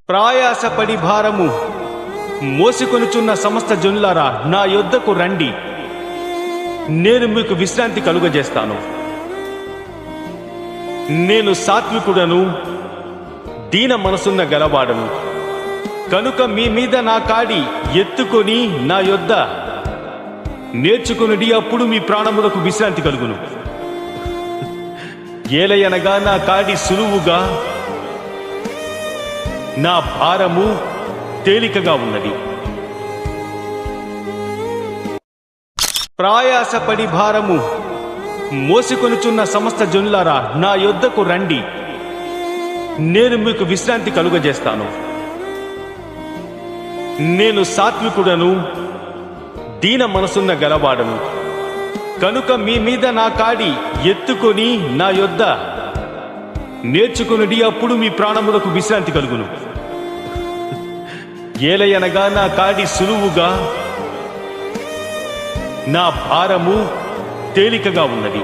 ప్రయాసపడి భారము మోసికొనుచున్న సమస్త జనులారా నా యొద్దకు రండి, నేను మీకు విశ్రాంతి కలుగజేస్తాను. నేను సాత్వికుడను, దీన మనసున్న గలవాడను కనుక మీ మీద నా కాడి ఎత్తుకొని నా యొద్ద నేర్చుకునుడి, అప్పుడు మీ ప్రాణములకు విశ్రాంతి కలుగును. ఏలయనగా నా కాడి సులువుగా, నా భారము తేలికగా ఉన్నది. ప్రయాసపడి భారము మోసికొనుచున్న సమస్త జనులారా నా యొద్దకు రండి, నేను మీకు విశ్రాంతి కలుగజేస్తాను. నేను సాత్వికుడను, దీన మనసున్న గలవాడను కనుక మీ మీద నా కాడి ఎత్తుకొని నా యొద్ద నేర్చుకునుడి, అప్పుడు మీ ప్రాణములకు విశ్రాంతి కలుగును. ఏలయనగా నా కాడి సులువుగా, నా భారము తేలికగా ఉన్నది.